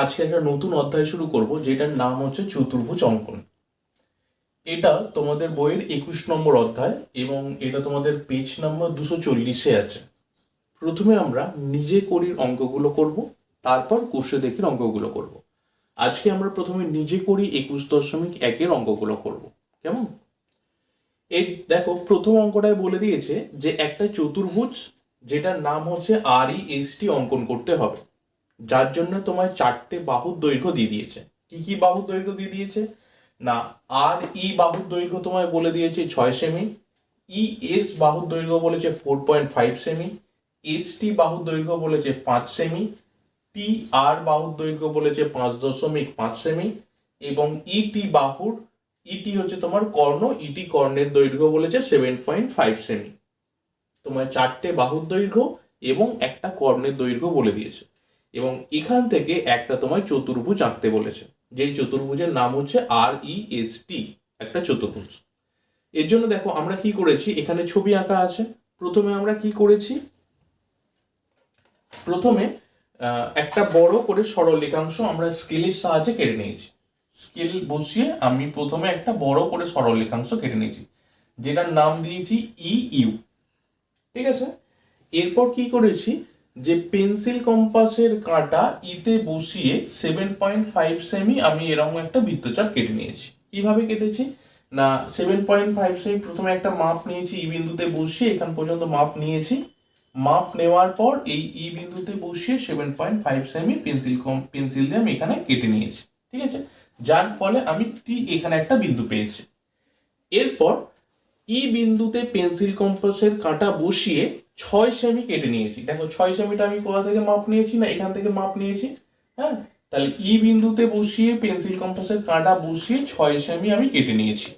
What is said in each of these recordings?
আজকে একটা নতুন অধ্যায় শুরু করব, যেটার নাম হচ্ছে চতুর্ভুজ অঙ্কন। এটা তোমাদের বইয়ের 21 নম্বর অধ্যায় এবং এটা তোমাদের পেজ নাম্বার 240-এ আছে। প্রথমে আমরা নিজে করির অঙ্কগুলো করব, তারপর কোষে দেখির অঙ্কগুলো করব। আজকে আমরা প্রথমে নিজে করি 21.1-এর অঙ্কগুলো করব। কেমন? এই দেখো, প্রথম অঙ্কটায় বলে দিয়েছে যে একটা চতুর্ভুজ যেটার নাম হচ্ছে REST অঙ্কন করতে হবে, যার জন্য তোমায় 4টে বাহুর দৈর্ঘ্য দিয়ে দিয়েছে। কি কি বাহুর দৈর্ঘ্য দিয়ে দিয়েছে না, বাহুর দৈর্ঘ্য তোমায় বলে দিয়েছে 6 সেমি, বাহুর দৈর্ঘ্য বলেছে 4.5 সেমি, বাহুর দৈর্ঘ্য বলেছে 5 সেমি, বাহুর দৈর্ঘ্য বলেছে 5.5 সেমি এবং হচ্ছে তোমার কর্ণ, কর্ণের দৈর্ঘ্য বলেছে 7.5 সেমি। তোমায় 4টে বাহুর দৈর্ঘ্য এবং একটা কর্ণের দৈর্ঘ্য বলে দিয়েছে এবং এখান থেকে একটা তোমায় চতুর্ভুজ আঁকতে বলেছে, যেই চতুর্ভুজের নাম হচ্ছে REST, একটা চতুর্ভুজ। এর জন্য দেখো আমরা কি করেছি, এখানে ছবি আঁকা আছে। প্রথমে আমরা কি করেছি, প্রথমে একটা বড় করে সরলরেখাংশ আমরা স্কেলের সাহায্যে কেটে নিয়েছি। স্কেল বসিয়ে আমি প্রথমে একটা বড় করে সরলরেখাংশ কেটে নিয়েছি, যেটার নাম দিয়েছি EU। ঠিক আছে, এরপর কি করেছি, যে পেন্সিল কম্পাসের কাঁটা ইতে বসিয়ে 7.5 সেমি আমি এরকম একটা বৃত্তচাপ কেটে নিয়েছি। কিভাবে কেটেছি না, 7.5 সেমি প্রথমে একটা মাপ নিয়েছি, ই বিন্দুতে বসিয়ে এখান পর্যন্ত মাপ নিয়েছি। মাপ নেওয়ার পর এই ই বিন্দুতে বসিয়ে 7.5 সেমি পেন্সিল দিয়ে আমি এখানে কেটে নিয়েছি। ঠিক আছে, যার ফলে আমি এখানে একটা বিন্দু পেয়েছি। এরপর বিন্দুতে পেন্সিল কম্পাসের কাঁটা বসিয়ে 6 সেমি কেটে নিয়েছি। দেখো 6 সেমিটা আমি কোথা থেকে মাপ নিয়েছি না, এখান থেকে মাপ নিয়েছি। হ্যাঁ, তাহলে বিন্দুতে বসিয়ে পেন্সিল কম্পাসের কাঁটা বসিয়ে 6 সেমি আমি কেটে নিয়েছি।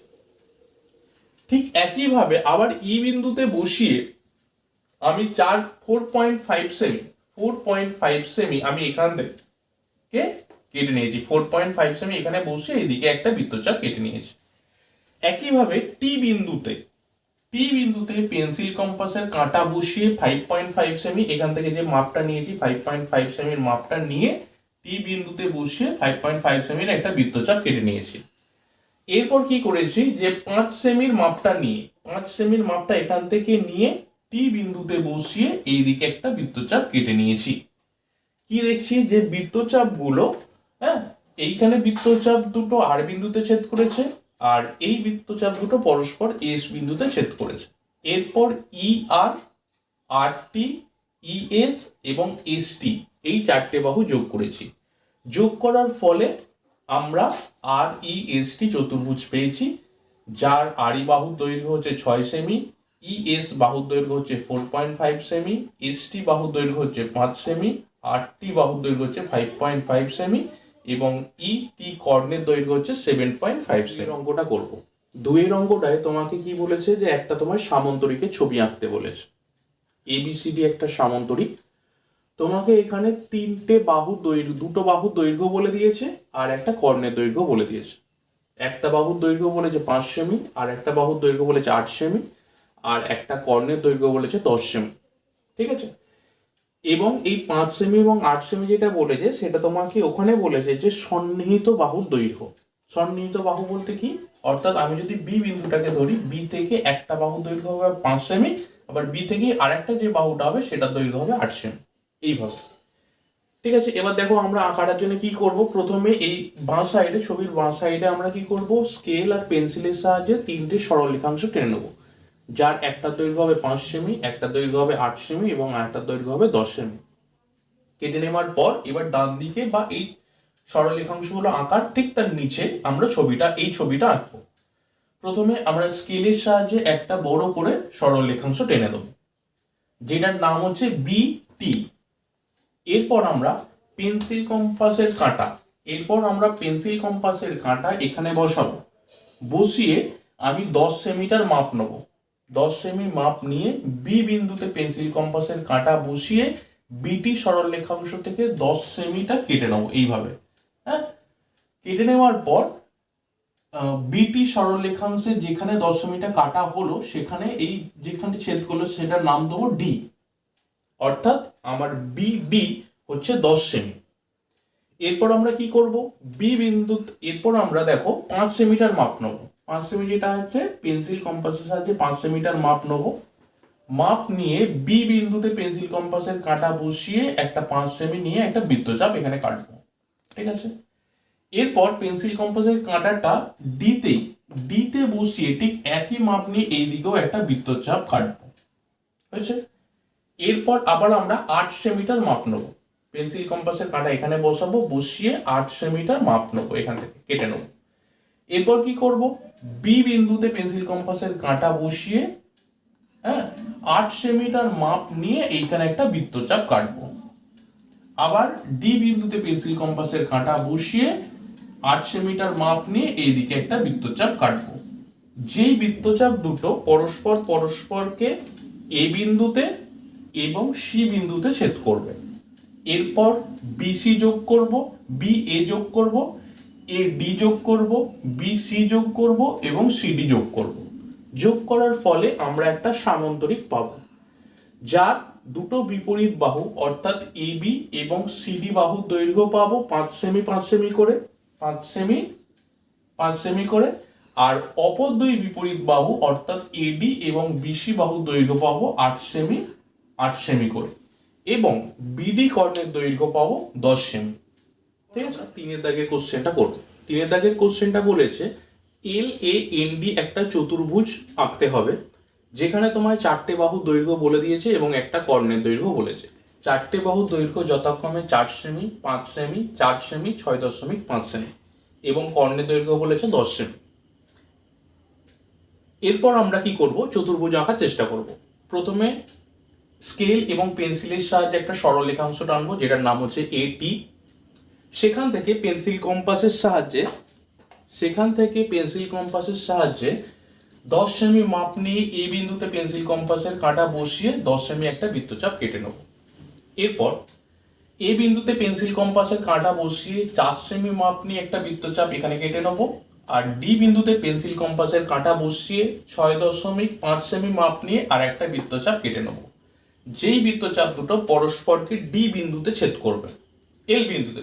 ঠিক একইভাবে আবার বিন্দুতে বসিয়ে আমি 4.5 সেমি আমি এখান থেকে কেটে নিয়েছি। 4.5 সেমি এখানে বসিয়ে এদিকে একটা বৃত্তচাপ কেটে নিয়েছি। একইভাবে বিন্দুতে পেন্সিল কম্পাসের কাঁটা বসিয়ে 5.5 সেমি এখান থেকে যে মাপটা নিয়েছি 5.5 সেমির মাপটা নিয়ে বিন্দুতে বসিয়ে 5.5 সেমির একটা বৃত্তচাপ কেটে নিয়েছি। এরপর কি করেছি, যে 5 সেমির মাপটা এখান থেকে নিয়ে বিন্দুতে বসিয়ে এইদিকে একটা বৃত্তচাপ কেটে নিয়েছি। কি দেখছি, যে বৃত্তচাপগুলো, হ্যাঁ, এইখানে বৃত্তচাপ দুটো আর বিন্দুতে ছেদ করেছে আর এই বৃত্তচাপ দুটো পরস্পর এস বিন্দুতে ছেদ করেছে। এরপর RT, ES এবং ST এই 4টে বাহু যোগ করেছি। যোগ করার ফলে আমরা REST চতুর্ভুজ পেয়েছি, যার বাহুর দৈর্ঘ্য হচ্ছে 6 সেমি, ES বাহুর দৈর্ঘ্য হচ্ছে 4.5 সেমি, ST বাহুর দৈর্ঘ্য হচ্ছে 5 সেমি, RT বাহুর দৈর্ঘ্য হচ্ছে 5.5 সেমি এবং কর্ণের দৈর্ঘ্য হচ্ছে 7.5 সেমি। অঙ্কটা করব। 2 অঙ্কটায় তোমাকে কি বলেছে, যে একটা তোমার সামন্তরিকের ছবি আঁকতে বলেছে। ABCD একটা সামন্তরিক। তোমাকে এখানে 3টে দুটো বাহুর দৈর্ঘ্য বলে দিয়েছে আর একটা কর্ণের দৈর্ঘ্য বলে দিয়েছে। একটা বাহুর দৈর্ঘ্য বলেছে 5 সেমি, আর একটা বাহুর দৈর্ঘ্য বলেছে 8 সেমি, আর একটা কর্ণের দৈর্ঘ্য বলেছে 10 সেমি। ঠিক আছে, এবং এই 5 সেমি এবং 8 সেমি যেটা বলেছে সেটা তোমাকে ওখানে বলেছে যে সন্নিহিত বাহুর দৈর্ঘ্য। সন্নিহিত বাহু বলতে কি, অর্থাৎ আমি যদি বি বিন্দুটাকে ধরি, বি থেকে একটা বাহুর দৈর্ঘ্য হবে 5 সেমি, আবার বি থেকে আরেকটা যে বাহুটা হবে সেটার দৈর্ঘ্য হবে 8 সেমি, এইভাবে। ঠিক আছে, এবার দেখো আমরা আঁকাটার জন্য কি করব, প্রথমে এই ছবির বাঁ সাইডে আমরা কি করব, স্কেল আর পেন্সিলের সাহায্যে 3টে সরলরেখাংশ টেনে নেব, যার একটা দৈর্ঘ্য হবে 5 সেমি, একটা দৈর্ঘ্য হবে 8 সেমি এবং আরেকটা দৈর্ঘ্য হবে 10 সেমি। কেটে নেওয়ার পর এবার ডান দিকে বা এই সরলরেখাংশগুলো আঁকার ঠিক তার নিচে আমরা এই ছবিটা আঁকবো। প্রথমে আমরা স্কেলের সাহায্যে একটা বড় করে সরলরেখাংশ টেনে দেব, যেটার নাম হচ্ছে BT। এরপর আমরা পেন্সিল কম্পাসের কাঁটা এখানে বসাবো। বসিয়ে আমি 10 সেমিটার মাপ নেব। 10 সেমি মাপ নিয়ে বি বিন্দুতে পেন্সিল কম্পাসের কাঁটা বসিয়ে বিটি সরলরেখাংশ থেকে 10 সেমিটা কেটে নেব এইভাবে। হ্যাঁ, কেটে নেওয়ার পর বিটি সরলরেখাংশে যেখানে 10 সেমিটা কাটা হলো সেখানে এই যেখানে ছেদ করলো সেটার নাম দেবো ডি, অর্থাৎ আমার BD হচ্ছে 10 সেমি। এরপর আমরা কি করব, বি বিন্দু, এরপর আমরা দেখো 5 সেমিটার মাপ নেবো। 5 সেমি যেটা হচ্ছে পেন্সিল কম্পাসের সাহায্যে 5 সেমিটার মাপ নেবো। মাপ নিয়ে বি বিন্দুতে পেন্সিল কম্পাসের কাঁটা বসিয়ে একটা 5 সেমি নিয়ে একটা বৃত্তচাপ এখানে কাটবো। ঠিক আছে, এরপর পেন্সিল কম্পাসের কাঁটাটা ডিতে বসিয়ে ঠিক একই মাপ নিয়ে এই দিকেও একটা বৃত্তচাপ কাটবো। হয়েছে, এরপর আবার আমরা 8 সেমিটার মাপ নেবো। পেন্সিল কম্পাসের কাঁটা এখানে বসাবো, বসিয়ে 8 সেমিটার মাপ নেবো, এখান থেকে কেটে নেবো। এরপর কি করব, বি বিন্দুতে পেন্সিল কম্পাসের কাঁটা বসিয়ে 8 সেমিটার মাপ নিয়ে এইখানে একটা বৃত্তচাপ কাটবো। আবার ডি বিন্দুতে পেন্সিল কম্পাসের কাঁটা বসিয়ে 8 সেমিটার মাপ নিয়ে এইদিকে একটা বৃত্তচাপ কাটবো। যেই বৃত্তচাপ দুটো পরস্পরকে এ বিন্দুতে এবং সি বিন্দুতে ছেদ করবে। এরপর বিসি যোগ করব, বি এ যোগ করব, এ ডি যোগ করব, বি সি যোগ করব এবং সিডি যোগ করব। যোগ করার ফলে আমরা একটা সামান্তরিক পাবো, যার দুটো বিপরীত বাহু অর্থাৎ এবি এবং সিডি বাহুর দৈর্ঘ্য পাবো 5 সেমি 5 সেমি করে, 5 সেমি 5 সেমি করে। আর অপর দুই বিপরীত বাহু অর্থাৎ এডি এবং বিসি বাহুর দৈর্ঘ্য পাবো 8 সেমি 8 সেমি করে, এবং বিডি কর্ণের দৈর্ঘ্য পাবো 10 সেমি। ঠিক আছে, 3 দাগের কোশ্চেনটা করব। 3 দাগের কোশ্চেনটা বলেছে এল এ এন ডি একটা চতুর্ভুজ আঁকতে হবে, যেখানে তোমায় 4টে বাহু দৈর্ঘ্য বলে দিয়েছে এবং একটা কর্ণের দৈর্ঘ্য বলেছে। 4টে বাহু দৈর্ঘ্য যথাক্রমে 4 সেমি 5 সেমি 4 সেমি 6.5 সেমি এবং কর্ণের দৈর্ঘ্য বলেছে 10 সেমি। এরপর আমরা কি করব, চতুর্ভুজ আঁকার চেষ্টা করব। প্রথমে স্কেল এবং পেন্সিলের সাহায্যে একটা সরলরেখাংশ টানবো, যেটার নাম হচ্ছে এটি। সেখান থেকে পেন্সিল কম্পাসের সাহায্যে 10 সেমি মাপ নিয়ে এ বিন্দুতে পেন্সিল কম্পাসের কাঁটা বসিয়ে 10 সেমি একটা বৃত্তচাপ কেটে নেব। এরপর এ বিন্দুতে পেন্সিল কম্পাসের কাঁটা বসিয়ে 4 সেমি মাপ নিয়ে একটা বৃত্তচাপ এখানে কেটে নেব। আর ডি বিন্দুতে পেন্সিল কম্পাসের কাঁটা বসিয়ে 6.5 সেমি মাপ নিয়ে আর একটা বৃত্তচাপ কেটে নেব। যেই বৃত্তচাপ দুটো পরস্পরকে ডি বিন্দুতে ছেদ করবে, এল বিন্দুতে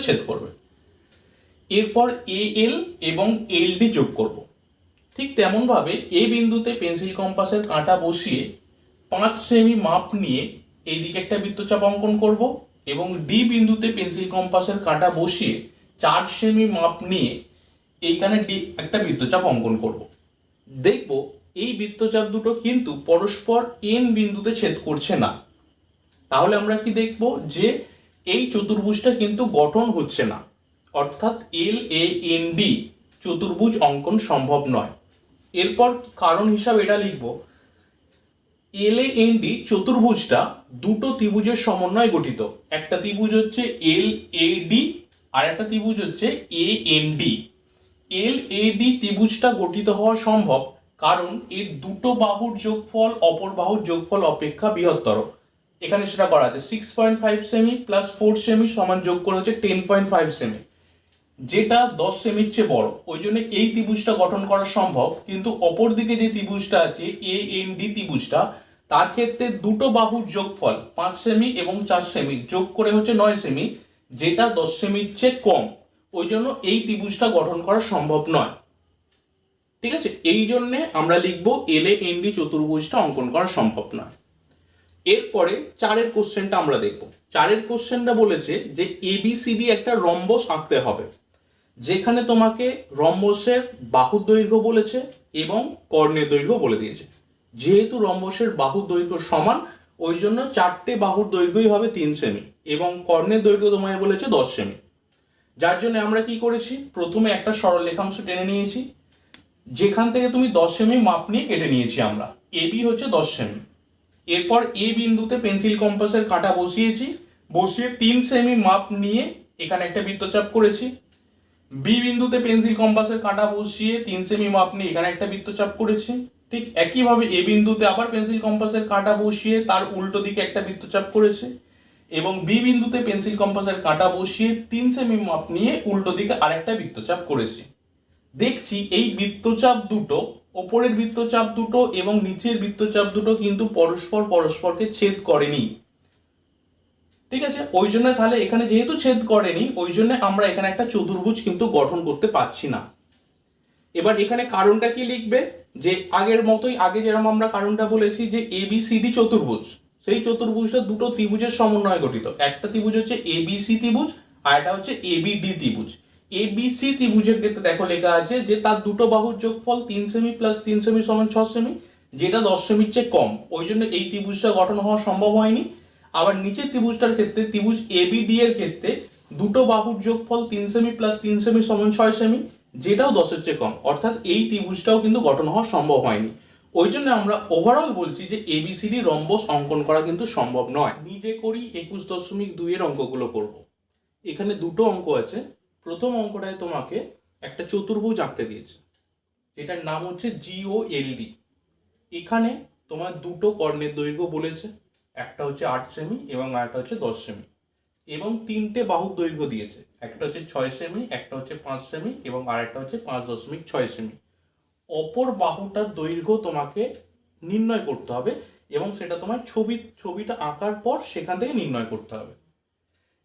ছেদ করবে। এরপর এ এল এবং এল ডি যোগ করব। ঠিক তেমন ভাবে এ বিন্দুতে পেন্সিল কম্পাসের কাঁটা বসিয়ে 5 সেমি মাপ নিয়ে এইদিকে একটা বৃত্তচাপ অঙ্কন করব, এবং ডি বিন্দুতে পেন্সিল কম্পাসের কাঁটা বসিয়ে 4 সেমি মাপ নিয়ে এইখানে ডি একটা বৃত্তচাপ অঙ্কন করব। দেখব এই বৃত্তচাপ দুটো কিন্তু পরস্পর এন বিন্দুতে ছেদ করছে না। তাহলে আমরা কি দেখব, যে এই চতুর্ভুজটা কিন্তু গঠন হচ্ছে না, অর্থাৎ এল এ এন ডি চতুর্ভুজ অঙ্কন সম্ভব নয়। এরপর কারণ হিসাবে এটা লিখব, এল এ এন ডি চতুর্ভুজটা দুটো ত্রিভুজের সমন্বয়ে গঠিত। একটা ত্রিভুজ হচ্ছে এল এ ডি আর একটা ত্রিভুজ হচ্ছে A N D. L A D ত্রিভুজটা গঠিত হওয়া সম্ভব কারণ এর দুটো বাহুর যোগফল অপর বাহুর যোগফল অপেক্ষা বৃহত্তর। এখানে সেটা করা আছে 6.5 সেমি প্লাস 4 সেমি সমান যোগ করে হচ্ছে 10.5 সেমি, যেটা 10 সেমির চেয়ে বড়। ওই জন্য এই ত্রিভুজটা গঠন করা সম্ভব। কিন্তু অপর দিকে যে ত্রিভুজটা আছে এ এন ডি ত্রিভুজটা, তার ক্ষেত্রে দুটো বাহুর যোগফল 5 সেমি এবং 4 সেমি যোগ করে হচ্ছে 9 সেমি, যেটা 10 সেমির চেয়ে কম। ওই জন্য এই ত্রিভুজটা গঠন করা সম্ভব নয়। ঠিক আছে, এই জন্যে আমরা লিখব এল এ এন ডি চতুর্ভুজটা অঙ্কন করা সম্ভব নয়। এরপরে 4 কোশ্চেনটা আমরা দেখব। 4 কোশ্চেনটা বলেছে যে এবিসিডি একটা রম্বস আঁকতে হবে, যেখানে তোমাকে রম্বসের বাহুর দৈর্ঘ্য বলেছে এবং কর্ণের দৈর্ঘ্য বলে দিয়েছে। যেহেতু রম্বসের বাহুর দৈর্ঘ্য সমান, ওই জন্য 4টে বাহুর দৈর্ঘ্যই হবে 3 সেমি এবং কর্ণের দৈর্ঘ্য তোমায় বলেছে 10 সেমি। যার জন্য আমরা কি করেছি, প্রথমে একটা সরল রেখাংশ টেনে নিয়েছি, যেখান থেকে তুমি 10 সেমি মাপ নিয়ে কেটে নিয়েছি আমরা। এবি হচ্ছে 10 সেমি। এরপর এ বিন্দুতে পেন্সিল কম্পাসের কাঁটা বসিয়ে 3 সেমি মাপ নিয়ে এখানে একটা বৃত্তচাপ করেছি। বি বিন্দুতে পেন্সিল কম্পাসের কাঁটা বসিয়ে 3 সেমি মাপ নিয়ে এখানে একটা বৃত্তচাপ করেছি। ঠিক একইভাবে এ বিন্দুতে আবার পেন্সিল কম্পাসের কাঁটা বসিয়ে তার উল্টো দিকে একটা বৃত্তচাপ করেছে, এবং বি বিন্দুতে পেন্সিল কম্পাসের কাঁটা বসিয়ে 3 সেমি মাপ নিয়ে উল্টো দিকে আরেকটা বৃত্তচাপ করেছি। দেখছি এই বৃত্তচাপ দুটো, ওপরের বৃত্তচাপ দুটো এবং নিচের বৃত্তচাপ দুটো কিন্তু পরস্পরকে ছেদ করেনি। ঠিক আছে, ওই জন্য তাহলে এখানে যেহেতু ছেদ করেনি ওই জন্য আমরা এখানে একটা চতুর্ভুজ কিন্তু গঠন করতে পারছি না। এবার এখানে কারণটা কি লিখবে, যে আগের মতোই, আগে যেরকম আমরা কারণটা বলেছি যে এবিসিডি চতুর্ভুজ, সেই চতুর্ভুজটা দুটো ত্রিভুজের সমন্বয়ে গঠিত। একটা ত্রিভুজ হচ্ছে এবিসি ত্রিভুজ আর একটা হচ্ছে এবিডি ত্রিভুজ। এবিসি ত্রিভুজের ক্ষেত্রে দেখো লেখা আছে যে তার দুটো বাহুর যোগফল 3 সেমি প্লাস 3 সেমি সমান 6 সেমি, যেটা 10 সেমির চেয়ে কম, ওই জন্য এই ত্রিভুজটা গঠন হওয়া সম্ভব হয়নি। আবার নিচের ত্রিভুজটার ক্ষেত্রে, ত্রিভুজ এবিডি এর ক্ষেত্রে দুটো বাহুর যোগফল 3 সেমি প্লাস 3 সেমি সমান 6 সেমি, যেটাও 10-এর চেয়ে কম, অর্থাৎ এই ত্রিভুজটাও কিন্তু গঠন হওয়া সম্ভব হয়নি। ওই জন্য আমরা ওভারঅল বলছি যে এবিসিডি রম্বস অঙ্কন করা কিন্তু সম্ভব নয়। নিজে করি 21.2 এর অঙ্কগুলো করব। এখানে দুটো অঙ্ক আছে। প্রথম অঙ্কটায় তোমাকে একটা চতুর্ভুজ আঁকতে দিয়েছে, যেটার নাম হচ্ছে জিওএলডি। এখানে তোমার দুটো কর্ণের দৈর্ঘ্য বলেছে, একটা হচ্ছে 8 সেমি এবং আরেকটা হচ্ছে 10 সেমি, এবং তিনটে বাহুর দৈর্ঘ্য দিয়েছে, একটা হচ্ছে 6 সেমি, একটা হচ্ছে 5 সেমি এবং আরেকটা হচ্ছে 5.6 সেমি। অপর বাহুটার দৈর্ঘ্য তোমাকে নির্ণয় করতে হবে এবং সেটা তোমার ছবিটা আঁকার পর সেখান থেকে নির্ণয় করতে হবে।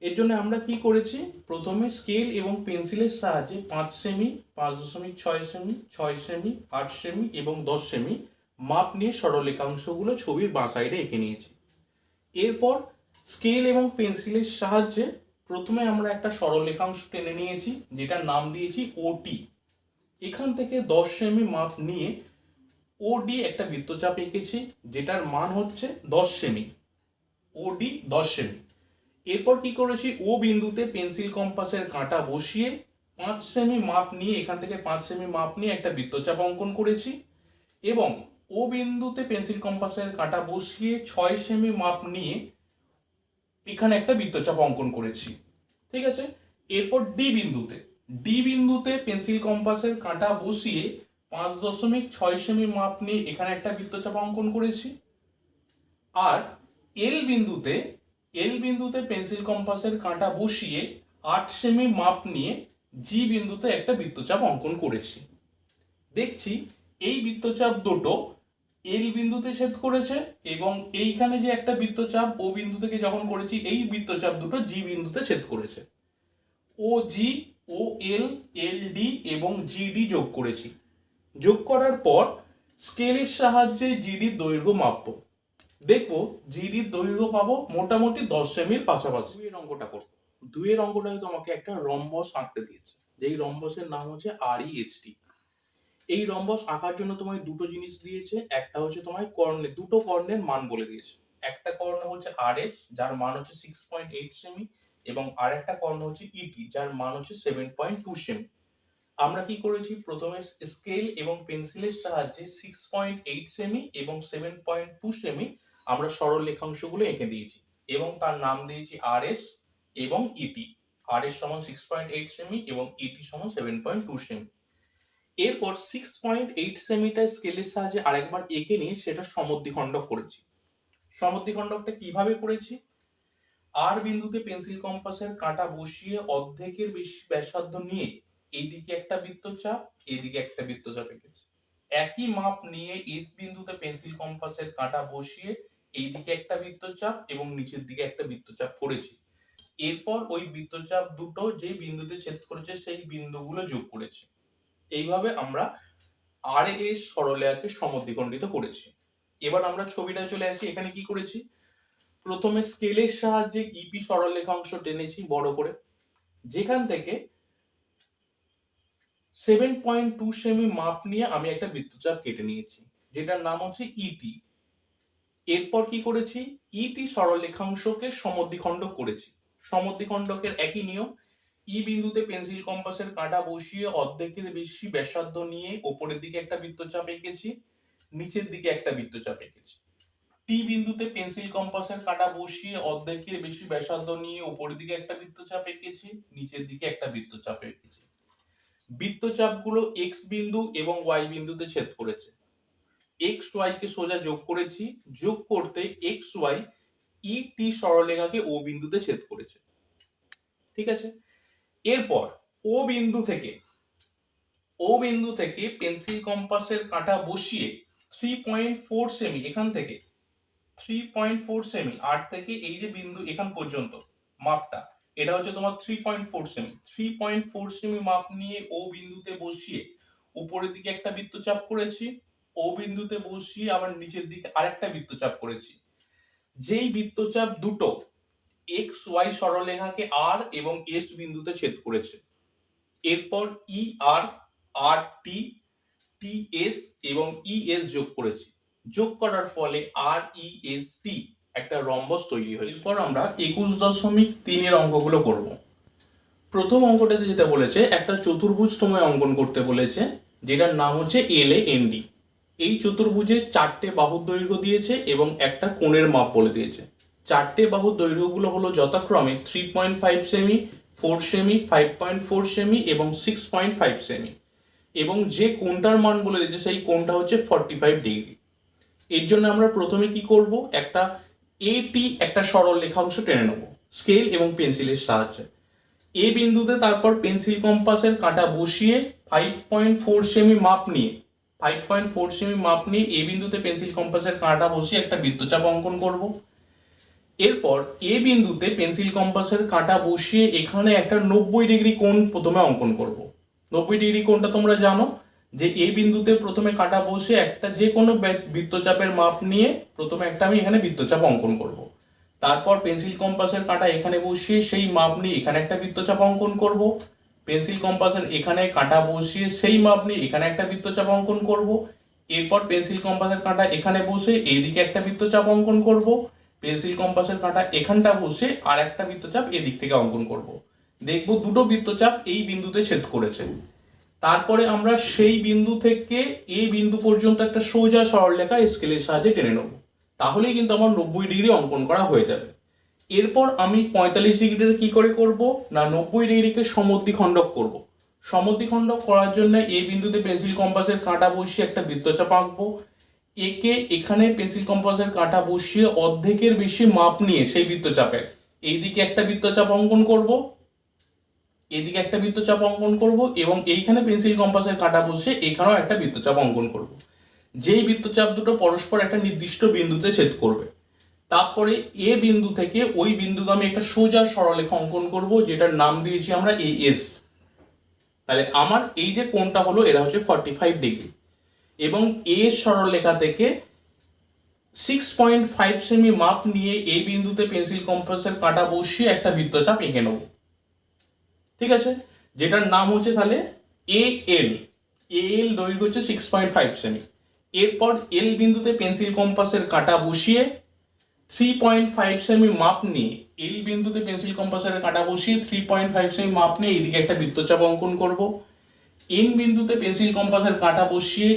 এর জন্য আমরা কি করেছি, প্রথমে স্কেল এবং পেন্সিলের সাহায্যে 5 সেমি, 5.6 সেমি, 6 সেমি, 8 সেমি এবং 10 সেমি মাপ নিয়ে সরলরেখাংশগুলো ছবির বাঁ সাইডে এঁকে নিয়েছি। এরপর স্কেল এবং পেন্সিলের সাহায্যে প্রথমে আমরা একটা সরলরেখাংশ টেনে নিয়েছি, যেটার নাম দিয়েছি ওটি। এখান থেকে 10 সেমি মাপ নিয়ে ওডি একটা বৃত্তচাপ এঁকেছি, যেটার মান হচ্ছে 10 সেমি, ওডি 10 সেমি। এরপর কি করেছি, ও বিন্দুতে পেন্সিল কম্পাসের কাঁটা বসিয়ে 5 সেমি মাপ নিয়ে, এখান থেকে 5 সেমি মাপ নিয়ে একটা বৃত্তচাপ অঙ্কন করেছি, এবং ও বিন্দুতে পেন্সিল কম্পাসের কাঁটা বসিয়ে 6 সেমি মাপ নিয়ে এখানে একটা বৃত্তচাপ অঙ্কন করেছি। ঠিক আছে, এরপর ডি বিন্দুতে পেন্সিল কম্পাসের কাঁটা বসিয়ে 5.6 সেমি মাপ নিয়ে এখানে একটা বৃত্তচাপ অঙ্কন করেছি। আর এল বিন্দুতে পেন্সিল কম্পাসের কাঁটা বসিয়ে 8 সেমি মাপ নিয়ে জি বিন্দুতে একটা বৃত্তচাপ অঙ্কন করেছি। দেখছি এই বৃত্তচাপ দুটো এল বিন্দুতে ছেদ করেছে, এবং এইখানে যে একটা বৃত্তচাপ ও বিন্দু থেকে যখন করেছি এই বৃত্তচাপ দুটো জি বিন্দুতে ছেদ করেছে। ও জি, ও এল, এল ডি এবং জিডি যোগ করেছি। যোগ করার পর স্কেলের সাহায্যে জিডির দৈর্ঘ্য মাপবো। দেখবো জিডির দৈর্ঘ্য পাবো মোটামুটি 10 সেমির পাশাপাশি। দুইয়ের অঙ্কটায় তোমাকে একটা রম্বস আঁকতে দিয়েছে, যেই রম্বসের নাম হচ্ছে আরইএসটি। এই রম্বস আঁকার জন্য তোমায় দুটো জিনিস দিয়েছে, একটা হচ্ছে তোমায় দুটো কর্ণের মান বলে দিয়েছে। একটা কর্ণ হচ্ছে আরএস, যার মান হচ্ছে 6.8 সেমি, এবং আরেকটা কর্ণ হচ্ছে ইটি, যার মান হচ্ছে 7.2 সেমি। আমরা কি করেছি, প্রথমে স্কেল এবং পেন্সিলের সাহায্যে 6.8 সেমি এবং 7.2 সেমি আমরা সরল রেখাংশগুলো এঁকে দিয়েছি, এবং তার নাম দিয়েছি আরএস এবং ইটি। আরএস সমান 6.8 সেমি এবং ইটি সমান 7.2 সেমি। এরপর 6.8 সেমিটা স্কেলের সাহায্যে আরেকবার এঁকে নিয়ে সেটা সমদ্বিখণ্ডক করেছি। সমদ্বিখণ্ডকটা কিভাবে করেছি, আর বিন্দুতে পেন্সিল কম্পাসের কাঁটা বসিয়ে অর্ধেকের বেশি ব্যাসার্ধ নিয়ে এইদিকে একটা বৃত্তচাপ, এইদিকে একটা বৃত্তচাপ এঁকেছি। একই মাপ নিয়ে এস বিন্দুতে পেন্সিল কম্পাসের কাঁটা বসিয়ে এইদিকে একটা বৃত্তচাপ এবং নিচের দিকে একটা বৃত্তচাপ করেছি। এরপর ওই বৃত্তচাপ দুটো যে বিন্দুতে ছেদ করেছে সেই বিন্দুগুলো যোগ করেছি। এইভাবে আমরা আর এস সরলরেখাকে সমদ্বিখণ্ডিত করেছি। এবার আমরা ছবিটায় চলে আসি। এখানে কি করেছি, প্রথমে স্কেলের সাহায্যে ইপি সরলরেখাংশ টেনেছি বড় করে, যেখান থেকে 7.2 সেমি মাপ নিয়ে আমি একটা বৃত্তচাপ কেটে নিয়েছি, যেটার নাম হচ্ছে ইটি। এরপর কি করেছি, ইটি সরলরেখাংশকে সমদ্বিখণ্ডক করেছি। সমদ্বিখণ্ডকের একই নিয়ম, ই বিন্দুতে পেন্সিল কম্পাসের কাঁটা বসিয়ে অর্ধেকের বেশি ব্যাসার্ধ নিয়ে ওপরের দিকে একটা বৃত্তচাপ এঁকেছি, নিচের দিকে একটা বৃত্তচাপ এঁকেছি। টি বিন্দুতে পেন্সিল কম্পাসের কাঁটা বসিয়ে অর্ধেকের বেশি ব্যাসার্ধ নিয়ে উপরের দিকে একটা বৃত্তচাপ এঁকেছি, নিচের দিকে একটা বৃত্তচাপ এঁকেছি। বৃত্তচাপগুলো এক্স বিন্দু এবং ওয়াই বিন্দুতে ছেদ করেছে। এক্স ওয়াই কে সোজা যোগ করেছি, যোগ করতে এক্স ওয়াই ই টি সরলরেখাকে ও বিন্দুতে ছেদ করেছে। ঠিক আছে, এরপর ও বিন্দু থেকে পেন্সিল কম্পাসের কাঁটা বসিয়ে 3.4 সেমি এখান থেকে 3.4 সেমি, 8 থেকে এই যে বিন্দু এখান পর্যন্ত মাপটা, এটা হচ্ছে তোমার 3.4 সেমি। 3.4 সেমি মাপ নিয়ে ও বিন্দুতে বসিয়ে উপরের দিকে একটা বৃত্তচাপ করেছি, ও বিন্দুতে বসিয়ে আবার নিচের দিকে আরেকটা বৃত্তচাপ করেছি। যেই বৃত্তচাপ দুটো এক্স ওয়াই সরলরেখাকে আর এবং এস বিন্দুতে ছেদ করেছে। এরপর ই আর, আর টি, টি এস এবং ই এস যোগ করেছি। যোগ করার ফলে আর ই এস টি একটা রম্বস তৈরি হয়েছে। এরপর আমরা 21.3 অঙ্কগুলো করব। প্রথম অঙ্কটাতে যেটা বলেছে, একটা চতুর্ভুজ তোমায় অঙ্কন করতে বলেছে, যেটার নাম হচ্ছে এল এ এন ডি। এই চতুর্ভুজে 4টে বাহুর দৈর্ঘ্য দিয়েছে এবং একটা কোণের মাপ বলে দিয়েছে। 4টে বাহুর দৈর্ঘ্যগুলো হলো যথাক্রমে 3.5 সেমি, 4 সেমি, 5.4 সেমি এবং 6.5 সেমি। এবং যে কোণটার মান বলে দিয়েছে সেই কোণটা হচ্ছে 45 ডিগ্রি। এর জন্য আমরা প্রথমে কি করব, একটা এটি একটা সরল রেখাংশ টেনে নেব স্কেল এবং পেন্সিলের সাহায্যে। এ বিন্দুতে তারপর পেন্সিল কম্পাসের কাঁটা বসিয়ে 5.4 সেমি মাপ নিয়ে 5.4 সেমি মাপ নিয়ে এ বিন্দুতে পেন্সিল কম্পাসের কাঁটা বসিয়ে একটা বৃত্তচাপ অঙ্কন করব। এরপর এ বিন্দুতে পেন্সিল কম্পাসের কাঁটা বসিয়ে এখানে একটা 90 ডিগ্রি কোণ প্রথমে অঙ্কন করব। 90 ডিগ্রি কোণটা তোমরা জানো, যে এ বিন্দুতে প্রথমে কাঁটা বসে একটা যে কোনো বৃত্তচাপের মাপ নিয়ে প্রথমে একটা আমি এখানে বৃত্তচাপ অঙ্কন করব। তারপর পেন্সিল কম্পাসের কাঁটা এখানে বসিয়ে সেই মাপ নিয়ে এখানে একটা বৃত্তচাপ অঙ্কন করব। পেন্সিল কম্পাসের এখানে কাঁটা বসিয়ে সেই মাপ নিয়ে এখানে একটা বৃত্তচাপ অঙ্কন করব। এরপর পেন্সিল কম্পাসের কাঁটা এখানে বসে এইদিকে একটা বৃত্তচাপ অঙ্কন করব। পেন্সিল কম্পাসের কাঁটা এখানটা বসে আর একটা বৃত্তচাপ এদিক থেকে অঙ্কন করব। দেখব দুটো বৃত্তচাপ এই বিন্দুতে ছেদ করেছে। তারপরে আমরা সেই বিন্দু থেকে এই বিন্দু পর্যন্ত একটা সোজা সরলরেখা স্কেলের সাহায্যে টেনে নেব। তাহলেই কিন্তু আমার 90 ডিগ্রি অঙ্কন করা হয়ে যাবে। এরপর আমি 45 ডিগ্রিটা কি করে করব না, 90 ডিগ্রিকে সমদ্বিখণ্ডক করব। সমদ্বিখণ্ডক করার জন্য এই বিন্দুতে পেন্সিল কম্পাসের কাঁটা বসিয়ে একটা বৃত্তচাপ আঁকবো। একে এখানে পেন্সিল কম্পাসের কাঁটা বসিয়ে অর্ধেকের বেশি মাপ নিয়ে সেই বৃত্তচাপের এইদিকে একটা বৃত্তচাপ অঙ্কন করব, এদিকে একটা বৃত্তচাপ অঙ্কন করব এবং এইখানে পেন্সিল কম্পাসের কাঁটা বসিয়ে এখানেও একটা বৃত্তচাপ অঙ্কন করব। যেই বৃত্তচাপ দুটো পরস্পর একটা নির্দিষ্ট বিন্দুতে ছেদ করবে। তারপরে এ বিন্দু থেকে ওই বিন্দুগামী একটা সোজা সরলরেখা অঙ্কন করব, যেটার নাম দিয়েছি আমরা এ এস। তাহলে আমার এই যে কোণটা হলো এটা হচ্ছে 45 ডিগ্রি। এবং এ সরলরেখা থেকে 6.5 সেমি মাপ নিয়ে এই বিন্দুতে পেন্সিল কম্পাসের কাঁটা বসিয়ে একটা বৃত্তচাপ এঁকে নেব। ঠিক আছে, যেটার নাম হচ্ছে তাহলে এ এল। এল দৈর্ঘ্য হচ্ছে 6.5 সেমি। এরপর এল বিন্দুতে পেন্সিল কম্পাসের কাঁটা বসিয়ে 3.5 সেমি মাপ নিয়ে এল বিন্দুতে পেন্সিল কম্পাসের কাঁটা বসিয়ে 3.5 সেমি মাপ নিয়ে এইদিকে একটা বৃত্তচাপ অঙ্কন করব। এন বিন্দুতে পেন্সিল কম্পাসের কাঁটা বসিয়ে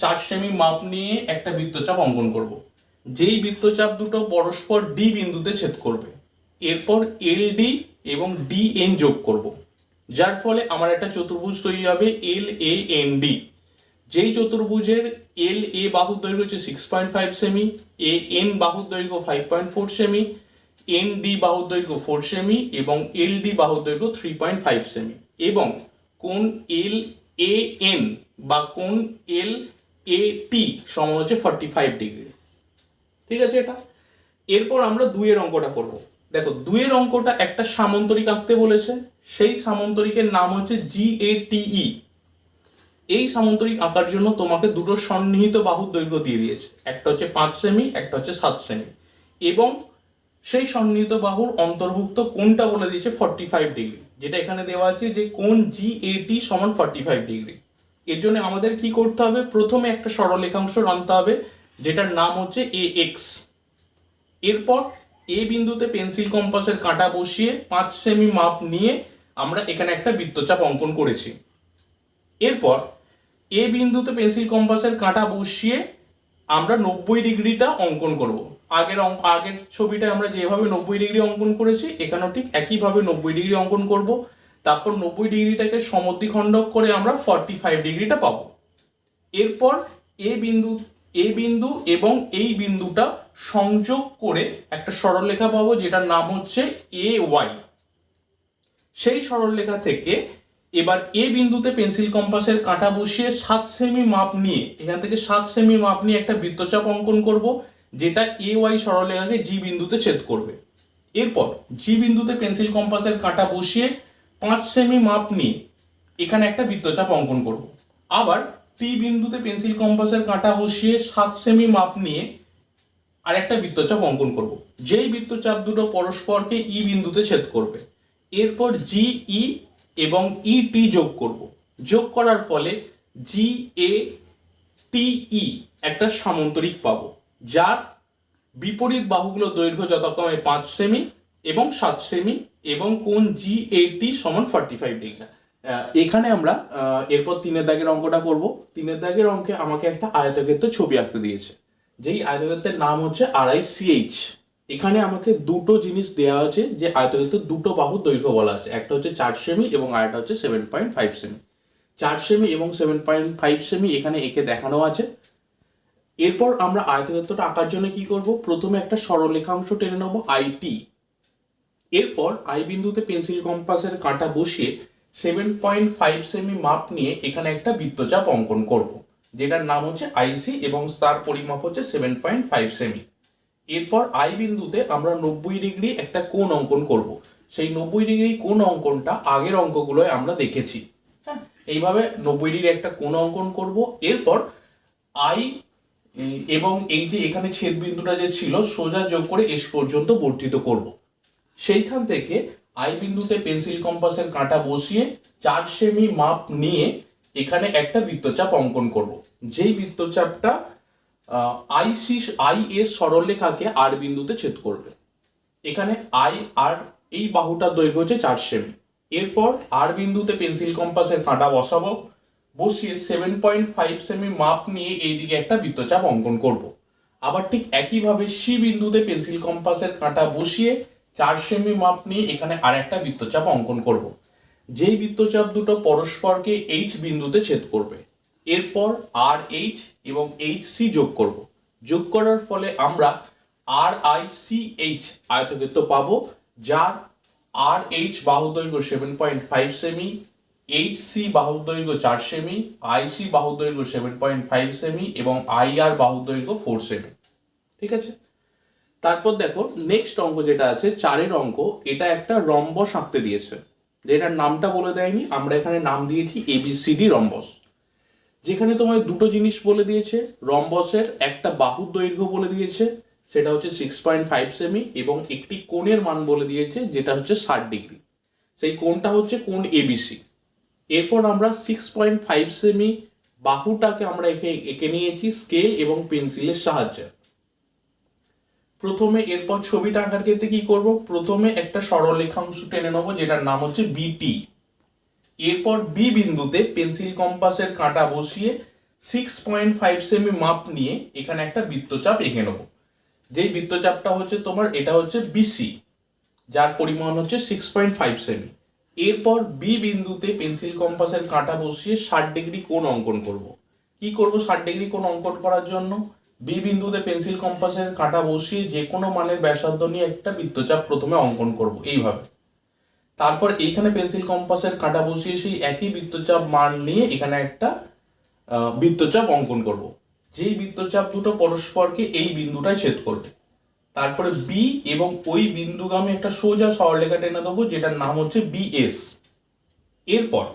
4 সেমি মাপ নিয়ে একটা বৃত্তচাপ অঙ্কন করব। যেই বৃত্তচাপ দুটো পরস্পর ডি বিন্দুতে ছেদ করবে। এরপর এল ডি এবং ডি এন যোগ করব, যার ফলে আমার একটা চতুর্ভুজ তৈরি হবে এল এ এন ডি। যেই চতুর্ভুজের এল এ বাহুর দৈর্ঘ্য হচ্ছে 6.5 সেমি, এ এন বাহুর দৈর্ঘ্য 5.4 সেমি, এন ডি বাহুর দৈর্ঘ্য 4 সেমি এবং এল ডি বাহুর দৈর্ঘ্য 3.5 সেমি এবং কোণ এল এ এন বা কোণ এল এ টি সমান হচ্ছে 45 ডিগ্রি। ঠিক আছে এটা। এরপর আমরা 2 এর অঙ্কটা করব। দেখো 2 এর অঙ্কটা একটা সামান্তরিক আঁকতে বলেছে, সেই সামান্তরিকের নাম হচ্ছে GATE। এই সামান্তরিক আঁকার জন্য তোমাকে দুটো সন্নিহিত বাহুর দৈর্ঘ্য দিয়ে দিয়েছে, একটা হচ্ছে 5 সেমি, একটা হচ্ছে 7 সেমি এবং সেই সন্নিহিত বাহুর অন্তর্ভুক্ত কোণটা বলে দিয়েছে 45 ডিগ্রি, যেটা এখানে দেওয়া আছে যে কোণ GAT সমান 45 ডিগ্রি। এর জন্য আমাদের কি করতে হবে, প্রথমে একটা সরলরেখাংশ আনতে হবে যেটার নাম হচ্ছে AX। এরপর এ বিন্দুতে পেন্সিল কম্পাসের কাঁটা বসিয়ে 5 সেমি মাপ নিয়ে আমরা এখানে একটা বৃত্তচাপ অঙ্কন করেছি। এরপর এ বিন্দুতে পেন্সিল কম্পাসের কাঁটা বসিয়ে আমরা 90 ডিগ্রিটা অঙ্কন করব। আগের ছবিটা আমরা যেভাবে 90 ডিগ্রি অঙ্কন করেছি এখানেও ঠিক একইভাবে 90 ডিগ্রি অঙ্কন করব। তারপর 90 ডিগ্রিটাকে সমদ্বিখণ্ডক করে আমরা 45 ডিগ্রিটা পাবো। এরপর এ বিন্দু এবং এই বিন্দুটা সংযোগ করে একটা সরলরেখা পাবো যেটার নাম হচ্ছে AY। সেই সরলরেখা থেকে এবার এ বিন্দুতে পেন্সিল কম্পাসের কাঁটা বসিয়ে 7 সেমি মাপ নিয়ে এখান থেকে 7 সেমি মাপ নিয়ে একটা বৃত্তচাপ অঙ্কন করব, যেটা এ ওয়াই সরলরেখাকে জি বিন্দুতে ছেদ করবে। এরপর জি বিন্দুতে পেন্সিল কম্পাসের কাঁটা বসিয়ে 5 সেমি মাপ নিয়ে এখানে একটা বৃত্তচাপ অঙ্কন করব। আবার টি বিন্দুতে পেন্সিল কম্পাসের কাঁটা বসিয়ে 7 সেমি মাপ নিয়ে আর একটা বৃত্তচাপ অঙ্কন করব, যেই বৃত্তচাপ দুটো পরস্পরকে ই বিন্দুতে ছেদ করবে। এরপর জি ই এবং ই টি যোগ করব। যোগ করার ফলে জি এ টি ই একটা সামান্তরিক পাবো, যার বিপরীত বাহুগুলো দৈর্ঘ্য যথাক্রমে 5 সেমি এবং 7 সেমি এবং কোণ জি এ টি সমান 45 ডিগ্রি। এখানে আমরা এরপর 3-এর দাগের অঙ্কটা করব। 3-এর দাগের অঙ্কে আমাকে একটা আয়তক্ষেত্র ছবি আঁকতে দিয়েছে, যেই আয়তক্ষেত্রের নাম হচ্ছে RICH। এখানে আমাকে দুটো জিনিস দেওয়া আছে, যে আয়তক্ষেত্রের দুটো বাহুর দৈর্ঘ্য বলা আছে, একটা হচ্ছে 4 সেমি এবং আরেকটা হচ্ছে 7.5 সেমি। 4 সেমি এবং 7.5 সেমি এখানে এঁকে দেখানো আছে। এরপর আমরা আয়তক্ষেত্রটা আঁকার জন্য কি করব, প্রথমে একটা সরলরেখাংশ টেনে নেবো আইটি। এরপর আই বিন্দুতে পেন্সিল কম্পাসের কাঁটা বসিয়ে 7.5 সেমি মাপ নিয়ে এখানে একটা বৃত্তচাপ অঙ্কন করব, যেটার নাম হচ্ছে আইসি এবং তার পরিমাপ হচ্ছে 7.5 সেমি। এরপর আই বিন্দুতে আমরা 90 ডিগ্রি একটা কোণ অঙ্কন করব। সেই 90 ডিগ্রি কোণ অঙ্কনটা আগের অঙ্কগুলোয় আমরা দেখেছি। হ্যাঁ, এইভাবে 90 ডিগ্রি একটা কোণ অঙ্কন করব। এরপর আই এবং এই যে এখানে ছেদ বিন্দুটা যে ছিল সোজা যোগ করে এস পর্যন্ত বর্ধিত করব। সেইখান থেকে আই বিন্দুতে পেন্সিল কম্পাসের কাঁটা বসিয়ে 4 সেমি মাপ নিয়ে এখানে একটা বৃত্তচাপ অঙ্কন করব, যেই বৃত্তচাপটা আই এস সরলরেখাকে আর বিন্দুতে ছেদ করবে। এখানে আই আর এই বাহুটার দৈর্ঘ্য হচ্ছে 4 সেমি। এরপর আর বিন্দুতে পেন্সিল কম্পাসের কাঁটা বসাবো, বসিয়ে 7.5 সেমি মাপ নিয়ে এইদিকে একটা বৃত্তচাপ অঙ্কন করব। আবার ঠিক একইভাবে সি বিন্দুতে পেন্সিল কম্পাসের কাঁটা বসিয়ে 4 সেমি মাপ নিয়ে এখানে আর একটা বৃত্তচাপ অঙ্কন করব, যেই বৃত্তচাপ দুটো পরস্পরকে এইচ বিন্দুতে ছেদ করবে। এরপর আর এইচ এবং এইচ সি যোগ করব। যোগ করার ফলে আমরা আর আই সি এইচ আয়তক্ষেত্র পাবো, যার আর এইচ বাহু দৈর্ঘ্য 7.5 সেমি, এইচ সি বাহু দৈর্ঘ্য 4 সেমি, আই সি বাহু দৈর্ঘ্য 7.5 সেমি এবং আই আর বাহু দৈর্ঘ্য 4 সেমি। ঠিক আছে, তারপর দেখো নেক্সট অঙ্ক যেটা আছে 4-এর অঙ্ক, এটা একটা রম্বস আঁকতে দিয়েছে, যেটার নামটা বলে দেয়নি, আমরা এখানে নাম দিয়েছি এবিসিডি রম্বস। যেখানে তোমায় দুটো জিনিস বলে দিয়েছে, রম্বসের একটা বাহুর দৈর্ঘ্য বলে দিয়েছে, সেটা হচ্ছে 6.5 সেমি এবং একটি কোণের মান বলে দিয়েছে, যেটা হচ্ছে 60 ডিগ্রি। সেই কোণটা হচ্ছে কোণ এবিসি। এরপর আমরা 6.5 সেমি বাহুটাকে আমরা এঁকে নিয়েছি স্কেল এবং পেন্সিলের সাহায্যে। প্রথমে এরপর ছবিটা আঁকার ক্ষেত্রে কি করব, প্রথমে একটা সরলরেখাংশ টেনে নেবো, যেটার নাম হচ্ছে বিটি। এরপর বি বিন্দুতে পেন্সিল কম্পাসের কাঁটা বসিয়ে 6.5 সেমি মাপ নিয়ে এখানে একটা বৃত্তচাপ এঁকে নেব, যেই বৃত্তচাপটা হচ্ছে তোমার এটা হচ্ছে বিসি, যার পরিমাণ হচ্ছে 6.5 সেমি। এরপর বি বিন্দুতে পেন্সিল কম্পাসের কাঁটা বসিয়ে 60 ডিগ্রি কোণ অঙ্কন করব। কি করব 60 ডিগ্রি কোণ অঙ্কন করার জন্য, বি বিন্দুতে পেন্সিল কম্পাসের কাঁটা বসিয়ে যে কোনো মানের ব্যাসার্ধ নিয়ে একটা বৃত্তচাপ প্রথমে অঙ্কন করব এইভাবে। তারপর এইখানে পেন্সিল কম্পাসের কাঁটা বসিয়ে সেই একই বৃত্তচাপ মান নিয়ে এখানে একটা বৃত্তচাপ অঙ্কন করব, যেই বৃত্তচাপ দুটো পরস্পরকে এই বিন্দুটায় ছেদ করবে। তারপরে বি এবং ওই বিন্দুগামী একটা সোজা সরলরেখা টেনে দেবো, যেটার নাম হচ্ছে বিএস। এরপর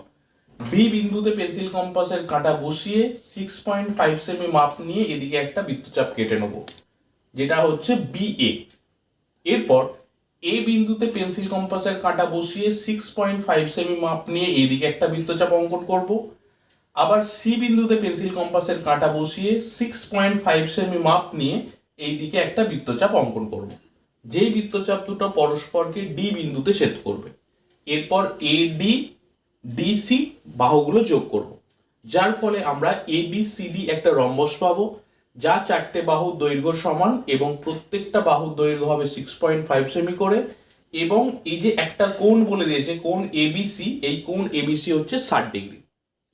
বি বিন্দুতে পেন্সিল কম্পাসের কাঁটা বসিয়ে 6.5 সেমি মাপ নিয়ে এদিকে একটা বৃত্তচাপ কেটে নেব, যেটা হচ্ছে বিএ। এরপর এ বিন্দুতে পেন্সিল কম্পাসের কাঁটা বসিয়ে 6.5 সেমি মাপ নিয়ে এইদিকে একটা বৃত্তচাপ অঙ্কন করব। আবার সি বিন্দুতে পেন্সিল কম্পাসের কাঁটা বসিয়ে 6.5 সেমি মাপ নিয়ে এইদিকে একটা বৃত্তচাপ অঙ্কন করব, যেই বৃত্তচাপ দুটো পরস্পরকে ডি বিন্দুতে ছেদ করবে। এরপর এ ডি ডিসি বাহুগুলো যোগ করব, যার ফলে আমরা এবিসিডি একটা রম্বস পাবো, যা 4টে বাহুর দৈর্ঘ্য সমান এবং প্রত্যেকটা বাহুর দৈর্ঘ্য হবে 6.5 সেমি করে। এবং এই যে একটা কোণ বলে দিয়েছে কোণ এবিসি, এই কোণ এবিসি হচ্ছে 60 ডিগ্রি।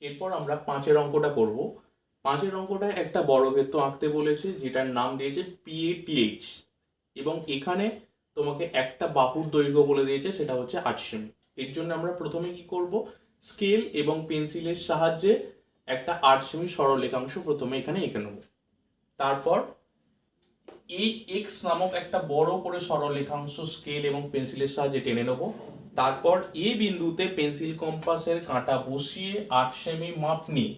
এরপর আমরা 5-এর অঙ্কটা করব। 5-এর অঙ্কটা একটা বর্গক্ষেত্র আঁকতে বলেছে, যেটার নাম দিয়েছে পিএটিএইচ এবং এখানে তোমাকে একটা বাহুর দৈর্ঘ্য বলে দিয়েছে, সেটা হচ্ছে 8 সেমি। এর জন্য আমরা প্রথমে কি করব, স্কেল এবং পেন্সিলের সাহায্যে একটা 8 সেমি সরলরেখাংশ প্রথমে এখানে এঁকে নেব। তারপর এ এক্স নামক একটা বড় করে সরলরেখাংশ স্কেল এবং পেন্সিলের সাহায্যে টেনে নেব। তারপর এ বিন্দুতে পেন্সিল কম্পাসের কাঁটা বসিয়ে 8 সেমি মাপ নিয়ে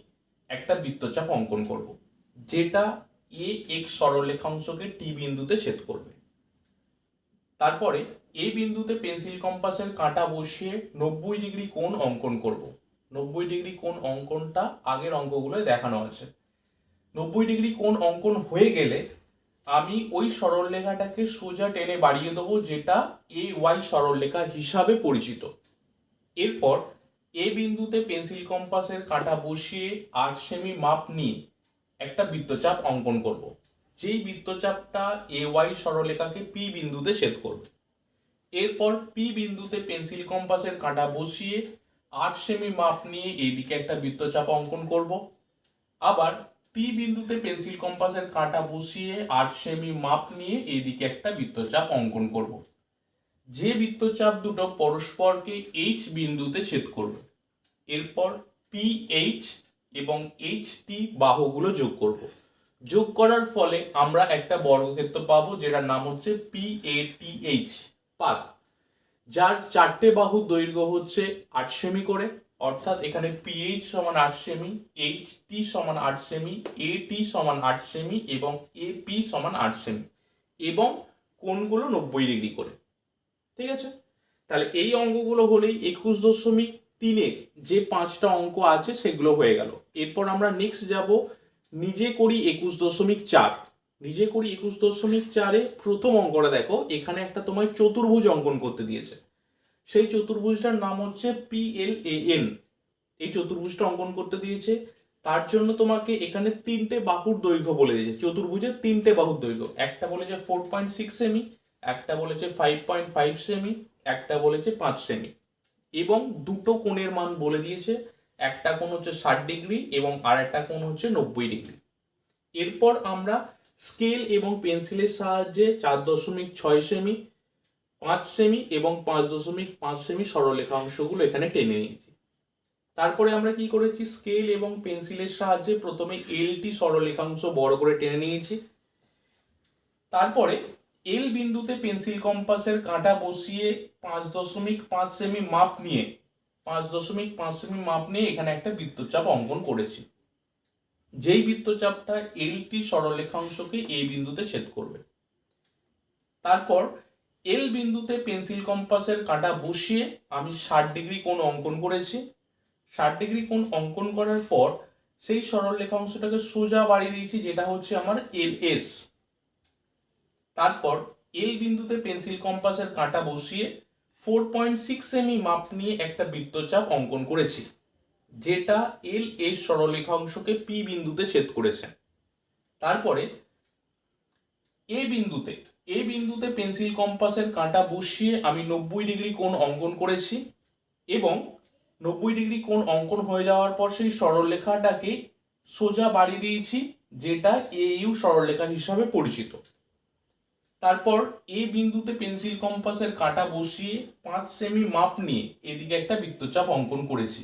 একটা বৃত্তচাপ অঙ্কন করব, যেটা এ এক্স সরলরেখাংশকে টি বিন্দুতে ছেদ করবে। তারপরে এই বিন্দুতে পেন্সিল কম্পাসের কাঁটা বসিয়ে 90 ডিগ্রি কোণ অঙ্কন করব। 90 ডিগ্রি কোণ অঙ্কনটা আগের অঙ্কগুলোয় দেখানো আছে। 90 ডিগ্রি কোণ অঙ্কন হয়ে গেলে আমি ওই সরলরেখাটাকে সোজা টেনে বাড়িয়ে দেবো, যেটা এ ওয়াই সরলরেখা হিসাবে পরিচিত। এরপর এ বিন্দুতে পেন্সিল কম্পাসের কাঁটা বসিয়ে 8 সেমি মাপ নিয়ে একটা বৃত্তচাপ অঙ্কন করব, যেই বৃত্তচাপটা এ ওয়াই সরলরেখাকে পি বিন্দুতে ছেদ করবে। এরপর পি বিন্দুতে পেন্সিল কম্পাসের কাঁটা বসিয়ে 8 সেমি মাপ নিয়ে এইদিকে একটা বৃত্তচাপ অঙ্কন করব। আবার টি বিন্দুতে পেন্সিল কম্পাসের কাঁটা বসিয়ে 8 সেমি মাপ নিয়ে এইদিকে একটা বৃত্তচাপ অঙ্কন করব, যে বৃত্তচাপ দুটো পরস্পরকে এইচ বিন্দুতে ছেদ করবে। এরপর পি এইচ এবং এইচ টি বাহুগুলো যোগ করব। যোগ করার ফলে আমরা একটা বর্গক্ষেত্র পাবো, যেটার নাম হচ্ছে পি এ টি এইচ পাত, যার 4টে বাহুর দৈর্ঘ্য হচ্ছে 8 সেমি করে। অর্থাৎ এখানে পিএইচ সমান 8 সেমি, এইচ টি সমান 8 সেমি, এ টি সমান 8 সেমি এবং এ পি সমান 8 সেমি, এবং কোণগুলো 90 ডিগ্রি করে। ঠিক আছে, তাহলে এই অঙ্কগুলো হলেই 21.3-এর যে 5টা অঙ্ক আছে সেগুলো হয়ে গেল। এরপর আমরা নেক্সট যাব নিজে করি 21.4। নিজে করি 21.4-এ প্রথম অঙ্কটা দেখো, এখানে একটা তোমার চতুর্ভুজ অঙ্কন করতে দিয়েছে। সেই চতুর্ভুজটার নাম হচ্ছে PLAN। এই চতুর্ভুজটা অঙ্কন করতে দিয়েছে, তার জন্য তোমাকে এখানে 3টে বাহুর দৈর্ঘ্য বলে দিয়েছে। চতুর্ভুজের 3টে বাহুর দৈর্ঘ্য, একটা বলেছে 4.6 সেমি, একটা বলেছে 5.5 সেমি, একটা বলেছে 5 সেমি, এবং দুটো কোণের মান বলে দিয়েছে। একটা কোণ হচ্ছে 60 ডিগ্রি এবং আর একটা কোণ হচ্ছে 90 ডিগ্রি। এরপর আমরা স্কেল এবং পেন্সিলের সাহায্যে 4.6 সেমি, 5 সেমি এবং 5.5 সেমি সরলরেখাংশগুলো এখানে টেনে নিয়েছি। তারপরে আমরা কি করেছি, স্কেল এবং পেন্সিলের সাহায্যে প্রথমে এলটি সরলরেখাংশ বড় করে টেনে নিয়েছি। তারপরে এল বিন্দুতে পেন্সিল কম্পাসের কাঁটা বসিয়ে 5.5 সেমি মাপ নিয়ে 5.5 সেমি মাপ নিয়ে এখানে একটা বৃত্তচাপ অঙ্কন করেছি, যেই বৃত্তচাপটা এলটি সরলরেখাংশকে এই বিন্দুতে ছেদ করবে। তারপর এল বিন্দুতে পেন্সিল কম্পাসের কাঁটা বসিয়ে আমি 60 ডিগ্রি কোণ অঙ্কন করেছি। 60 ডিগ্রি কোণ অঙ্কন করার পর সেই সরলরেখাংশটাকে সোজা বাড়িয়ে দিয়েছি, যেটা হচ্ছে আমার LS। তারপর এল বিন্দুতে পেন্সিল কম্পাসের কাঁটা বসিয়ে 4.6 সেমি মাপ নিয়ে একটা বৃত্তচাপ অঙ্কন করেছি, যেটা LS সরলরেখাংশকে পি বিন্দুতে ছেদ করেছে। তারপরে এ বিন্দুতে পেন্সিল কম্পাসের কাঁটা বসিয়ে আমি 90 ডিগ্রি কোণ অঙ্কন করেছি, এবং 90 ডিগ্রি কোণ অঙ্কন হয়ে যাওয়ার পর সেই সরলরেখাটাকে সোজা বাড়িয়ে দিয়েছি, যেটা AU সরলরেখা হিসাবে পরিচিত। তারপর এ বিন্দুতে পেন্সিল কম্পাসের কাঁটা বসিয়ে 5 সেমি মাপ নিয়ে এদিকে একটা বৃত্তচাপ অঙ্কন করেছি,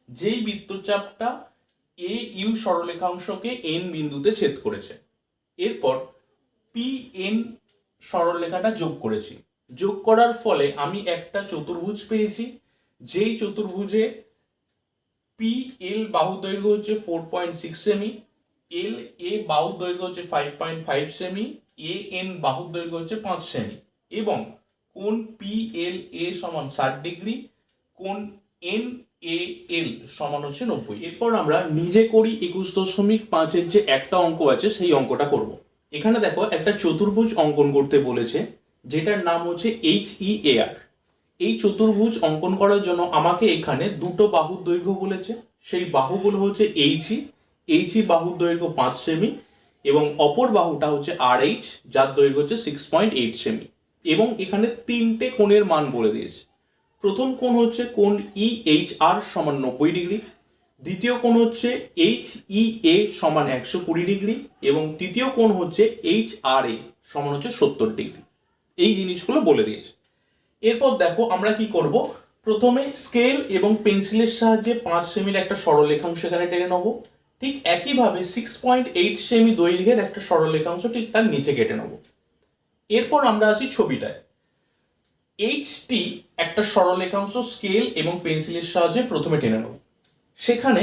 যেই বৃত্তচাপটা AU সরলরেখাংশকে N বিন্দুতে ছেদ করেছে। এরপর PN সরলরেখাটা যোগ করেছি। যোগ করার ফলে আমি একটা চতুর্ভুজ পেয়েছি, যেই চতুর্ভুজে PL বাহু দৈর্ঘ্য হচ্ছে 4.6 সেমি, LA বাহু দৈর্ঘ্য হচ্ছে 5.5 সেমি, AN বাহু দৈর্ঘ্য হচ্ছে 5 সেমি, এবং কোণ PLA সমান 60 ডিগ্রি, কোণ NAL সমান হচ্ছে 90। এরপর আমরা নিজে করি 21.5-এর যে একটা অঙ্ক আছে সেই অঙ্কটা করব। এখানে দেখো একটা চতুর্ভুজ অঙ্কন করতে বলেছে, যেটার নাম হচ্ছে HEAR। এই চতুর্ভুজ অঙ্কন করার জন্য আমাকে এখানে দুটো বাহুর দৈর্ঘ্য বলেছে। সেই বাহুগুলো হচ্ছে HE বাহুর দৈর্ঘ্য 5 সেমি, এবং অপর বাহুটা হচ্ছে RH, যার দৈর্ঘ্য হচ্ছে 6.8 সেমি, এবং এখানে 3টে কোণের মান বলে দিয়েছে। প্রথম কোণ হচ্ছে কোণ EHR সমান 90 ডিগ্রি, দ্বিতীয় কোণ হচ্ছে HEA সমান 120 ডিগ্রি, এবং তৃতীয় কোণ হচ্ছে HRA সমান হচ্ছে 70 ডিগ্রি। এই জিনিসগুলো বলে দিয়েছে। এরপর দেখো আমরা কি করব, প্রথমে স্কেল এবং পেন্সিলের সাহায্যে 5 সেমির একটা সরলরেখাংশ এখানে টেনে নেব। ঠিক একইভাবে 6.8 সেমি দৈর্ঘ্যের একটা সরলরেখাংশ ঠিক তার নিচে কেটে নেব। এরপর আমরা আসি ছবিটায়। এইচটি একটা সরলরেখাংশ স্কেল এবং পেন্সিলের সাহায্যে প্রথমে টেনে নেব। সেখানে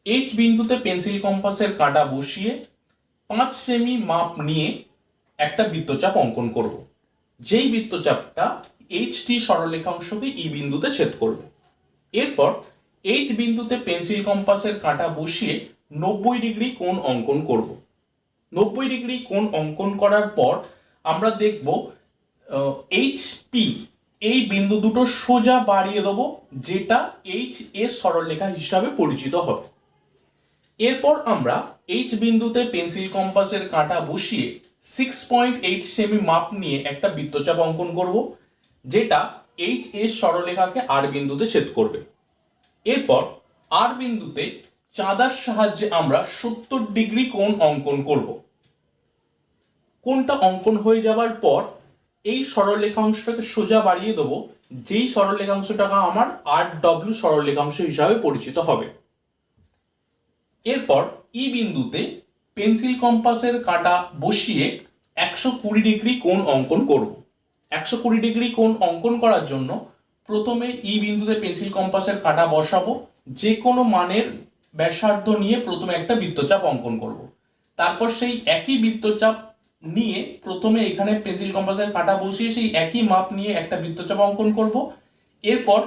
এইচ বিন্দুতে পেন্সিল কম্পাসের কাঁটা বসিয়ে 5 সেমি মাপ নিয়ে একটা বৃত্তচাপ অঙ্কন করব, যেই বৃত্তচাপটা এইচটি সরলরেখাংশকে ই বিন্দুতে ছেদ করবে। এরপর এইচ বিন্দুতে পেন্সিল কম্পাসের কাঁটা বসিয়ে 90 ডিগ্রি কোণ অঙ্কন করব। 90 ডিগ্রি কোণ অঙ্কন করার পর আমরা দেখব এইচপি এই বিন্দু দুটো সোজা বাড়িয়ে দেবো, যেটা এইচ এস সরলরেখা হিসাবে পরিচিত হবে। এরপর আমরা এইচ বিন্দুতে পেন্সিল কম্পাসের কাঁটা বসিয়ে 6.8 সেমি মাপ নিয়ে একটা বৃত্তচাপ অঙ্কন করব, যেটা এইচ এস সরলরেখাকে আর বিন্দুতে ছেদ করবে। এরপর আর বিন্দুতে চাঁদার সাহায্যে আমরা 70 ডিগ্রি কোণ অঙ্কন করব। কোণটা অঙ্কন হয়ে যাওয়ার পর এই সরলরেখাংশটাকে সোজা বাড়িয়ে দেবো, যেই সরলরেখাংশটা আমার আর ডব্লিউ সরলরেখাংশ হিসাবে পরিচিত হবে। এরপর ই বিন্দুতে পেন্সিল কম্পাসের কাঁটা বসিয়ে 120 ডিগ্রি কোণ অঙ্কন করব। 120 ডিগ্রি কোণ অঙ্কন করার জন্য প্রথমে ই বিন্দুতে পেন্সিল কম্পাসের কাঁটা বসাবো, যে কোনো মানের ব্যাসার্ধ নিয়ে প্রথমে একটা বৃত্তচাপ অঙ্কন করব। তারপর সেই একই বৃত্তচাপ নিয়ে প্রথমে এখানে পেন্সিল কম্পাসের কাঁটা বসিয়ে সেই একই মাপ নিয়ে একটা বৃত্তচাপ অঙ্কন করব। এরপর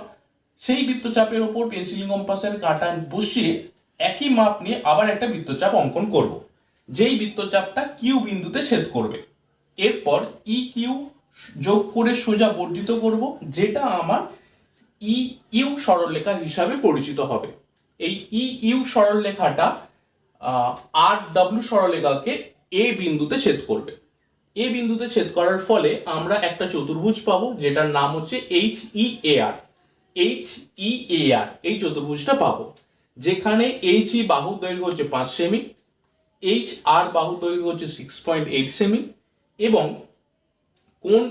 সেই বৃত্তচাপের ওপর পেন্সিল কম্পাসের কাঁটা বসিয়ে একই মাপ নিয়ে আবার একটা বৃত্তচাপ অঙ্কন করব, যেই বৃত্তচাপটা কিউ বিন্দুতে ছেদ করবে। এরপর ই কিউ যোগ করে সোজা বর্ধিত করব, যেটা আমার ই ইউ সরলরেখা হিসাবে পরিচিত হবে। এই ই ইউ সরলরেখাটা আর ডব্লিউ সরলরেখাকে এ বিন্দুতে ছেদ করবে। এ বিন্দুতে ছেদ করার ফলে আমরা একটা চতুর্ভুজ পাবো, যেটার নাম হচ্ছে এইচ ই এ আর। এইচ ই এ আর এই চতুর্ভুজটা পাবো, যেখানে এইচ ই বাহুর দৈর্ঘ্য হচ্ছে 5 সেমি, এইচ আর বাহুর দৈর্ঘ্য হচ্ছে 6.8 সেমি, এবং কোণ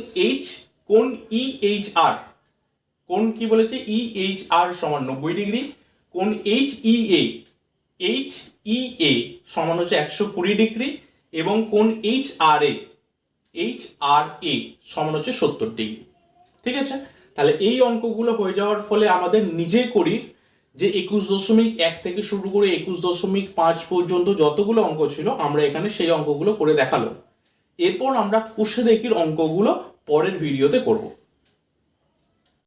ই এইচ আর, কোণ কি বলেছে, ই এইচ আর সমান 90 ডিগ্রি, কোণ এইচ ই এ সমান হচ্ছে 120 ডিগ্রি, এবং কোণ এইচ আর এ সমান হচ্ছে 70 ডিগ্রি। ঠিক আছে, তাহলে এই অঙ্কগুলো হয়ে যাওয়ার ফলে আমাদের নিজে করি যে 21.1 থেকে শুরু করে 21.5 পর্যন্ত যতগুলো অঙ্ক ছিল আমরা এখানে সেই অঙ্কগুলো করে দেখালো। এরপর আমরা কোষে দেখির অঙ্কগুলো পরের ভিডিওতে করব।